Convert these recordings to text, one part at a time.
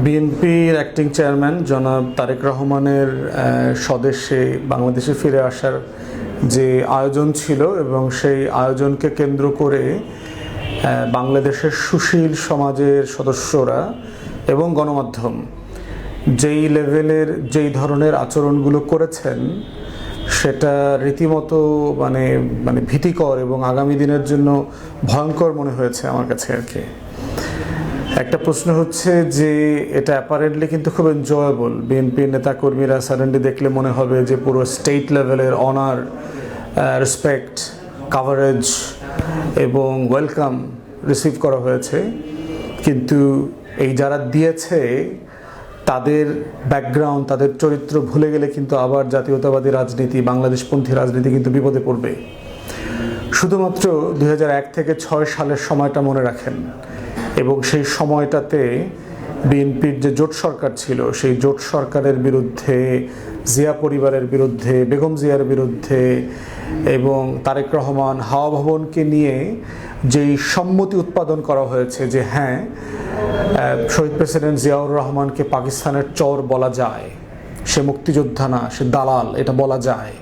বিএনপির acting chairman জনাব তারেক রহমানের স্বদেশে বাংলাদেশে ফিরে আসার যে আয়োজন ছিল এবং সেই আয়োজনকে কেন্দ্র করে বাংলাদেশের সুশীল সমাজের সদস্যরা এবং গণমাধ্যম যেই লেভেলের যেই ধরনের আচরণগুলো করেছেন সেটা রীতিমতো মানে ভীতিকর এবং আগামী দিনের জন্য ভয়ঙ্কর মনে হয়েছে আমার কাছে আর কি। একটা প্রশ্ন হচ্ছে যে এটা অ্যাপারেন্টলি কিন্তু খুব এনজয়েবল। বিএনপি নেতাকর্মীরা সাডেনলি দেখলে মনে হবে যে পুরো স্টেট লেভেলের অনার, রেসপেক্ট, কাভারেজ এবং ওয়েলকাম রিসিভ করা হয়েছে, কিন্তু এই যারা দিয়েছে তাদের ব্যাকগ্রাউন্ড, তাদের চরিত্র ভুলে গেলে কিন্তু আবার জাতীয়তাবাদী রাজনীতি, বাংলাদেশপন্থী রাজনীতি কিন্তু বিপদে পড়বে। শুধুমাত্র 2001 থেকে 6 সালের সময়টা মনে রাখেন এবং সেই সময়টাতে বিএনপির যে জোট সরকার ছিল সেই জোট সরকারের বিরুদ্ধে, জিয়া পরিবারের বিরুদ্ধে, বেগম জিয়ার বিরুদ্ধে এবং তারেক রহমান, হাওয়া ভবনকে নিয়ে যেই সম্মতি উৎপাদন করা হয়েছে যে হ্যাঁ, শহীদ প্রেসিডেন্ট জিয়াউর রহমানকে পাকিস্তানের চর বলা যায়, সে মুক্তিযোদ্ধা না, সে দালাল, এটা বলা যায়।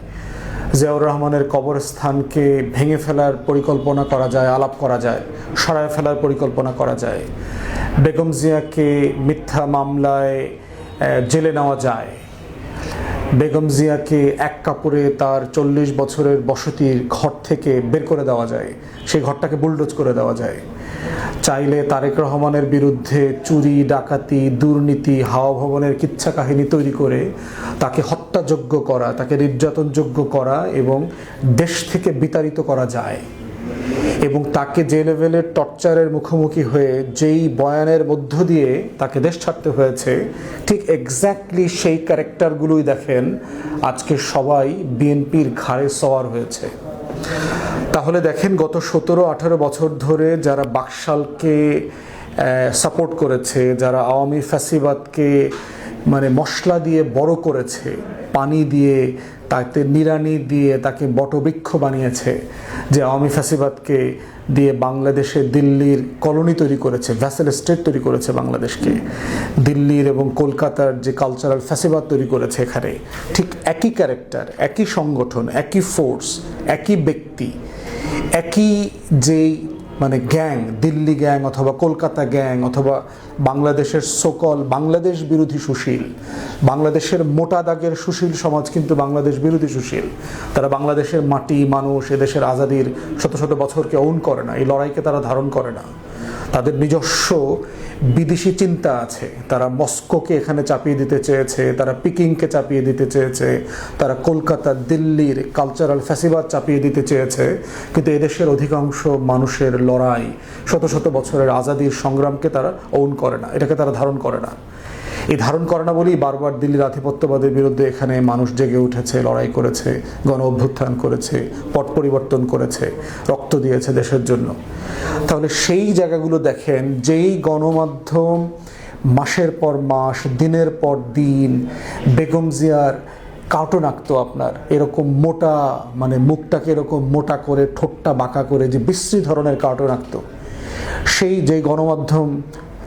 জিয়াউর রহমানের কবরস্থানকে ভেঙে ফেলার পরিকল্পনা করা যায়, আলাপ করা যায়, সরায় ফেলার পরিকল্পনা করা যায়। বেগম জিয়াকে মিথ্যা মামলায় জেলে নেওয়া যায়। বেগম জিয়াকে এক কাপড়ে তার 40 বছরের বসতির ঘর থেকে বের করে দেওয়া যায়, সেই ঘরটাকে বুলডোজ করে দেওয়া যায়। চাইলে তারেক রহমানের বিরুদ্ধে চুরি, ডাকাতি, দুর্নীতি, হাওয়া ভবনের কিচ্ছা কাহিনী তৈরি করে তাকে হত্যাযোগ্য করা, তাকে নির্যাতনযোগ্য করা এবং দেশ থেকে বিতাড়িত করা যায়। এবং তাকে যে লেভেলের টর্চারের মুখোমুখি হয়ে যেই বয়ানের মধ্য দিয়ে তাকে দেশ ছাড়তে হয়েছে, ঠিক এক্স্যাক্টলি সেই ক্যারেক্টারগুলোই দেখেন আজকে সবাই বিএনপির ঘাড়ে সওয়ার হয়েছে। তাহলে দেখেন গত 17-18 বছর ধরে যারা বাকশালকে সাপোর্ট করেছে, যারা আওয়ামী ফ্যাসিবাদকে মশলা দিয়ে বড় করেছে, পানি দিয়ে, তাকে নিড়ানি দিয়ে তাকে বটবৃক্ষ বানিয়েছে, যে আওয়ামী ফ্যাসিবাদকে দিয়ে বাংলাদেশে দিল্লির কলোনি তৈরি করেছে, ভ্যাসেল স্টেট তৈরি করেছে বাংলাদেশকে, দিল্লির এবং কলকাতার যে কালচারাল ফ্যাসিবাদ তৈরি করেছে এখানে, ঠিক একই ক্যারেক্টার, একই সংগঠন, একই ফোর্স, একই ব্যক্তি, একই যেই গ্যাং, দিল্লি গ্যাং অথবা কলকাতা গ্যাং অথবা বাংলাদেশের সকল বাংলাদেশ বিরোধী সুশীল, বাংলাদেশের মোটা দাগের সুশীল সমাজ কিন্তু বাংলাদেশ বিরোধী সুশীল। তারা বাংলাদেশের মাটি, মানুষ, এদেশের আজাদির শত শত বছরকে অন করে না, এই লড়াইকে তারা ধারণ করে না। তাদের নিজস্ব বিদেশি চিন্তা আছে। তারা মস্কোকে এখানে চাপিয়ে দিতে চেয়েছে, তারা পিকিংকে চাপিয়ে দিতে চেয়েছে, তারা কলকাতা, দিল্লির কালচারাল ফ্যাসিবাদ চাপিয়ে দিতে চেয়েছে, কিন্তু এদেশের অধিকাংশ মানুষের লড়াই, শত শত বছরের আজাদির সংগ্রামকে তারা ওন করে না, এটাকে তারা ধারণ করে না। এই ধারণ করে না বলেই বারবার দিল্লির আধিপত্যবাদের বিরুদ্ধে এখানে মানুষ জেগে উঠেছে, লড়াই করেছে, গণ অভ্যুত্থান করেছে, পট পরিবর্তন করেছে, রক্ত দিয়েছে দেশের জন্য। তাহলে সেই জায়গাগুলো দেখেন, যেই গণমাধ্যম মাসের পর মাস, দিনের পর দিন বেগম জিয়ার কার্টুন আঁকতো, আপনার এরকম মোটা, মুখটাকে এরকম মোটা করে, ঠোঁটটা বাঁকা করে যে বিশ্রী ধরনের কার্টুন আঁকতো, সেই যে গণমাধ্যম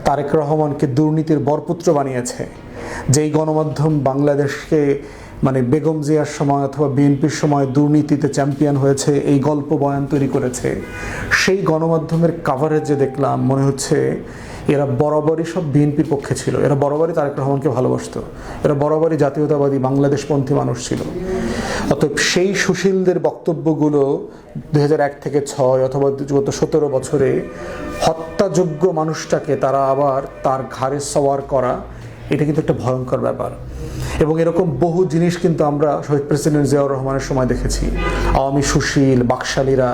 তারেক রহমানকে দুর্নীতির বরপুত্র বানিয়েছে, যেই গণমাধ্যম বাংলাদেশকে বেগম জিয়ার সময় অথবা বিএনপির সময় দুর্নীতিতে চ্যাম্পিয়ন হয়েছে, এই গল্প বয়ান তৈরি করেছে, সেই গণমাধ্যমের কাভারেজে দেখলাম মনে হচ্ছে এরা বরাবরই সব বিএনপির পক্ষে ছিল, এরা বরাবরই তারেক রহমানকে ভালোবাসতো, এরা বরাবরই জাতীয়তাবাদী বাংলাদেশপন্থী মানুষ ছিল। অতএব সেই সুশীলদের বক্তব্যগুলো 2001 থেকে 6 অথবা গত 17 বছরে হত্যাযোগ্য মানুষটাকে তারা আবার তার ঘাড়ে সওয়ার করা, এটা কিন্তু একটা ভয়ঙ্কর ব্যাপার। এবং এরকম বহু জিনিস কিন্তু আমরা শহীদ প্রেসিডেন্ট জিয়াউর রহমানের সময় দেখেছি। আওয়ামী সুশীল, বাকশালীরা,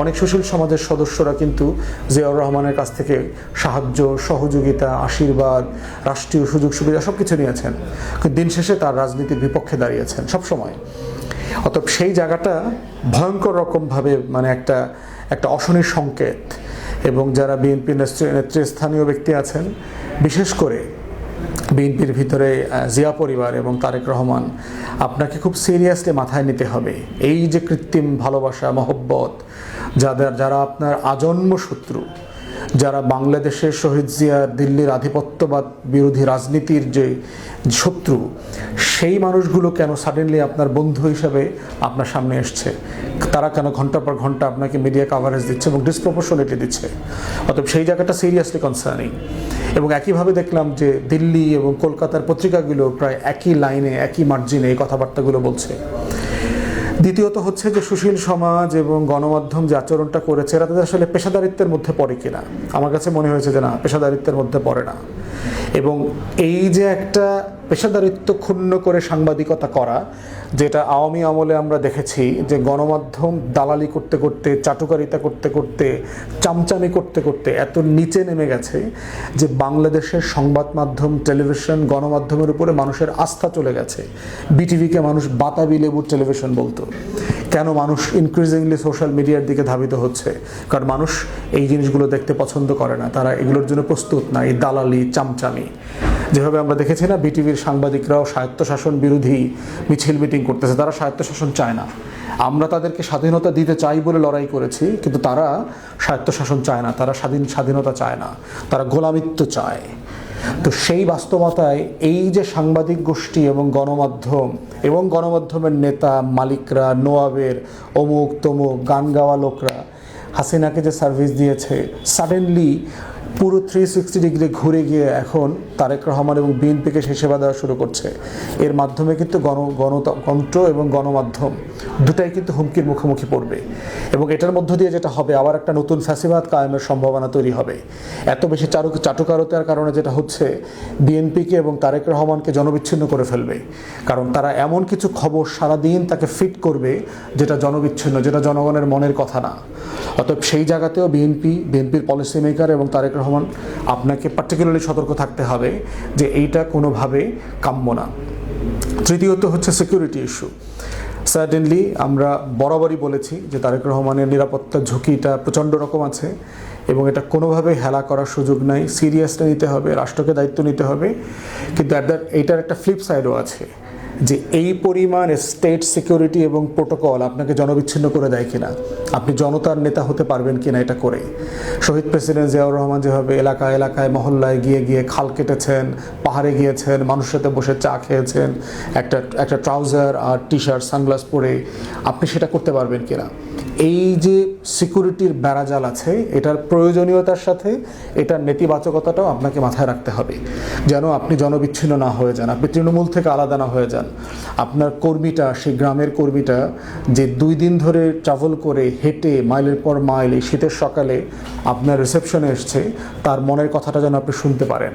অনেক সুশীল সমাজের সদস্যরা কিন্তু জিয়াউর রহমানের কাছ থেকে সাহায্য, সহযোগিতা, আশীর্বাদ, রাষ্ট্রীয় সুযোগ সুবিধা সব কিছু নিয়েছেন, কিন্তু দিন শেষে তার রাজনীতির বিপক্ষে দাঁড়িয়েছেন সবসময়। অতএব সেই জায়গাটা ভয়ঙ্কর রকমভাবে একটা অশনির সংকেত। এবং যারা বিএনপি নেতৃস্থানীয় ব্যক্তি আছেন, বিশেষ করে বিএনপির ভিতরে জিয়া পরিবার এবং তারেক রহমান, আপনাকে খুব সিরিয়াসলি মাথায় নিতে হবে এই যে কৃত্রিম ভালোবাসা, মহব্বত, যারা আপনার আজন্ম শত্রু, যারা বাংলাদেশের শহীদ জিয়া, দিল্লির আধিপত্যবাদ বিরোধী রাজনীতির যে শত্রু, সেই মানুষগুলো কেন সাডেনলি আপনার বন্ধু হিসাবে আপনার সামনে এসছে? তারা কেন ঘন্টা পর ঘন্টা আপনাকে মিডিয়া কাভারেজ দিচ্ছে এবং ডিসপ্রপোর্শনেটলি দিচ্ছে? অতএব সেই জায়গাটা সিরিয়াসলি কনসার্নিং। এবং একইভাবে দেখলাম যে দিল্লি এবং কলকাতার পত্রিকাগুলো প্রায় একই লাইনে, একই মার্জিনে এই কথাবার্তাগুলো বলছে। দ্বিতীয়ত হচ্ছে যে সুশীল সমাজ এবং গণমাধ্যম যে আচরণটা করেছে, এরা তাদের আসলে পেশাদারিত্বের মধ্যে পড়ে কিনা? আমার কাছে মনে হয়েছে যে না, পেশাদারিত্বের মধ্যে পড়ে না। এবং এই যে একটা পেশাদারিত্ব ক্ষুণ্ণ করে সাংবাদিকতা করা, যেটা আওয়ামী আমলে আমরা দেখেছি যে গণমাধ্যম দালালি করতে করতে, চাটুকারিতা করতে করতে, চামচামি করতে করতে এত নিচে নেমে গেছে যে বাংলাদেশের সংবাদ মাধ্যম, টেলিভিশন, গণমাধ্যমের উপরে মানুষের আস্থা চলে গেছে। বিটিভিকে মানুষ বাতাবি লেবুর টেলিভিশন বলতো। কেন মানুষ ইনক্রিজিংলি সোশ্যাল মিডিয়ার দিকে ধাবিত হচ্ছে? কারণ মানুষ এই জিনিসগুলো দেখতে পছন্দ করে না, তারা এগুলোর জন্য প্রস্তুত না। এই দালালি, চামচামি, যেভাবে আমরা দেখেছি না, বিটিভির সাংবাদিকরাও স্বায়ত্তশাসন বিরোধী মিছিল মিটিং করতেছে। তারা স্বায়ত্তশাসন চায় না। আমরা তাদেরকে স্বাধীনতা দিতে চাই বলে লড়াই করেছি, কিন্তু তারা স্বায়ত্তশাসন চায় না, তারা স্বাধীনতা চায় না, তারা গোলামিত্ব চায়। তো সেই বাস্তবতায় এই যে সাংবাদিক গোষ্ঠী এবং গণমাধ্যমের নেতা মালিকরা, নোয়াবের অমুক তমুক গান গাওয়া লোকরা হাসিনাকে যে সার্ভিস দিয়েছে, সাডেনলি পুরো 360 ডিগ্রি ঘুরে গিয়ে এখন তারেক রহমান এবং বিএনপিকে সে সেবা দেওয়া শুরু করছে। এর মাধ্যমে কিন্তু গণতন্ত্র এবং গণমাধ্যম দুটাই কিন্তু হুমকির মুখোমুখি পড়বে। এবং এটার মধ্য দিয়ে যেটা হবে, আবার একটা নতুন ফ্যাসিবাদ কায়েমের সম্ভাবনা তৈরি হবে। এত বেশি চাটুকারতার কারণে যেটা হচ্ছে, বিএনপিকে এবং তারেক রহমানকে জনবিচ্ছিন্ন করে ফেলবে। কারণ তারা এমন কিছু খবর সারাদিন তাকে ফিট করবে যেটা জনবিচ্ছিন্ন, যেটা জনগণের মনের কথা না। অতএব সেই জায়গাতেও বিএনপির পলিসি মেকার এবং তারেক রহমান আপনাকে পার্টিকুলারলি সতর্ক থাকতে হবে যে এইটা কোনোভাবে কাম্য না। তৃতীয়ত হচ্ছে সিকিউরিটি ইস্যু। সার্টেনলি আমরা বরাবরই বলেছি যে তারেক রহমানের নিরাপত্তার ঝুঁকিটা প্রচণ্ড রকম আছে এবং এটা কোনোভাবে হেলা করার সুযোগ নাই। সিরিয়াসলি নিতে হবে, রাষ্ট্রকে দায়িত্ব নিতে হবে। কিন্তু এইটার একটা ফ্লিপ সাইডও আছে, যে এই পরিমাণ স্টেট সিকিউরিটি এবং প্রোটোকল আপনাকে জনবিচ্ছিন্ন করে দেয় কিনা, আপনি জনতার নেতা হতে পারবেন কিনা এটা করে। শহীদ প্রেসিডেন্ট জিয়াউর রহমান যেভাবে এলাকায় এলাকায় মহল্লায় গিয়ে গিয়ে খাল কেটেছেন, পাহাড়ে গিয়েছেন, মানুষের সাথে বসে চা খেয়েছেন, একটা ট্রাউজার আর টি শার্ট সানগ্লাস পরে, আপনি সেটা করতে পারবেন কিনা? এই যে সিকিউরিটির বেড়াজাল আছে, এটার প্রয়োজনীয়তার সাথে এটার নেতিবাচকতাটাও আপনাকে মাথায় রাখতে হবে, যেন আপনি জনবিচ্ছিন্ন না হয়ে যান, আপনি তৃণমূল থেকে আলাদা না হয়ে যান। আপনার কর্মীটা, সেই গ্রামের কর্মীটা যে 2 দিন ধরে ট্রাভেল করে হেঁটে মাইলের পর মাইল এই শীতের সকালে আপনার রিসেপশনে এসছে, তার মনের কথাটা যেন আপনি শুনতে পারেন।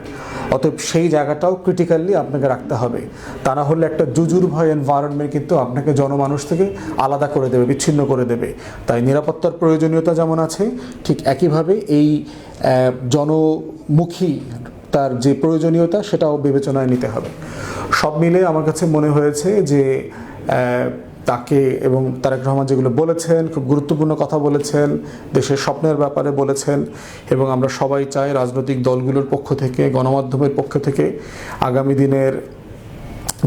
অতএব সেই জায়গাটাও ক্রিটিক্যালি আপনাকে রাখতে হবে। তা না হলে একটা জুজুর ভয় এনভায়রনমেন্ট কিন্তু আপনাকে জনমানুষ থেকে আলাদা করে দেবে, বিচ্ছিন্ন করে দেবে। তাই নিরাপত্তার প্রয়োজনীয়তা যেমন আছে, ঠিক একইভাবে এই জনমুখী তার যে প্রয়োজনীয়তা, সেটাও বিবেচনায় নিতে হবে। সব মিলে আমার কাছে মনে হয়েছে যে তাকে এবং তারেক রহমান যেগুলো বলেছেন, খুব গুরুত্বপূর্ণ কথা বলেছেন, দেশের স্বপ্নের ব্যাপারে বলেছেন। এবং আমরা সবাই চাই রাজনৈতিক দলগুলোর পক্ষ থেকে, গণমাধ্যমের পক্ষ থেকে আগামী দিনের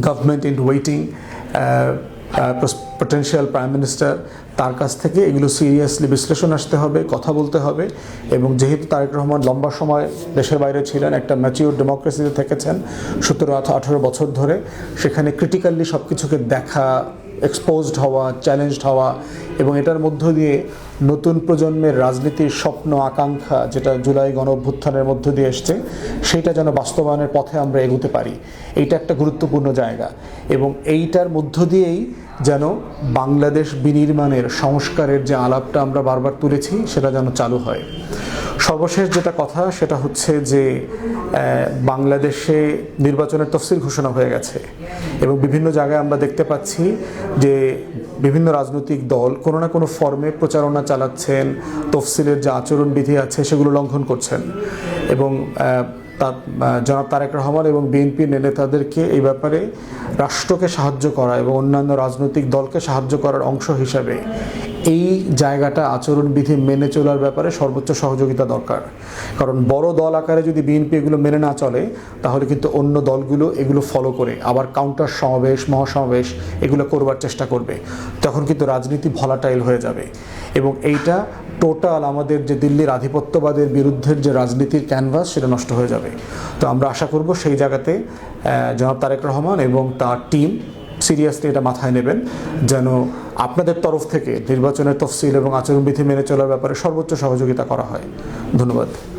government in waiting, potential prime minister, তার কাছ থেকে এগুলো সিরিয়াসলি বিশ্লেষণ আসতে হবে, কথা বলতে হবে। এবং যেহেতু তারেক রহমান লম্বা সময় দেশের বাইরে ছিলেন, একটা ম্যাচিউর ডেমোক্রেসিতে থেকেছেন 17-18 বছর ধরে, সেখানে ক্রিটিক্যালি সব কিছুকে দেখা, এক্সপোজড হওয়া, চ্যালেঞ্জড হওয়া এবং এটার মধ্য দিয়ে নতুন প্রজন্মের রাজনীতির স্বপ্ন আকাঙ্ক্ষা, যেটা জুলাই গণ অভ্যুত্থানের মধ্য দিয়ে এসছে, সেইটা যেন বাস্তবায়নের পথে আমরা এগোতে পারি। এইটা একটা গুরুত্বপূর্ণ জায়গা। এবং এইটার মধ্য দিয়েই যেন বাংলাদেশ বিনির্মাণের সংস্কারের যে আলাপটা আমরা বারবার তুলেছি, সেটা যেন চালু হয়। সর্বশেষ যেটা কথা, সেটা হচ্ছে যে বাংলাদেশে নির্বাচনের তফসিল ঘোষণা হয়ে গেছে এবং বিভিন্ন জায়গায় আমরা দেখতে পাচ্ছি যে বিভিন্ন রাজনৈতিক দল কোনো না কোনো ফর্মে প্রচারণা চালাচ্ছেন, তফসিলের যে আচরণবিধি আছে সেগুলো লঙ্ঘন করছেন। এবং জনাব তারেক রহমান এবং বিএনপির নেতাদেরকে এই ব্যাপারে রাষ্ট্রকে সাহায্য করা এবং অন্যান্য রাজনৈতিক দলকে সাহায্য করার অংশ হিসাবে এই জায়গাটা আচরণবিধি মেনে চলার ব্যাপারে সর্বোচ্চ সহযোগিতা দরকার। কারণ বড় দল আকারে যদি বিএনপি এগুলো মেনে না চলে, তাহলে কিন্তু অন্য দলগুলো এগুলো ফলো করে আবার কাউন্টার সমাবেশ, মহাসমাবেশ এগুলো করবার চেষ্টা করবে। তখন কিন্তু রাজনীতি ভলাটাইল হয়ে যাবে এবং এইটা টোটাল আমাদের যে দিল্লির আধিপত্যবাদের বিরুদ্ধের যে রাজনীতির ক্যানভাস, সেটা নষ্ট হয়ে যাবে। তো আমরা আশা করব সেই জায়গাতে জনাব তারেক রহমান এবং তার টিম সিরিয়াসলি এটা মাথায় নেবেন, যেন আপনাদের তরফ থেকে নির্বাচনের তফসিল এবং আচরণবিধি মেনে চলার ব্যাপারে সর্বোচ্চ সহযোগিতা করা হয়। ধন্যবাদ।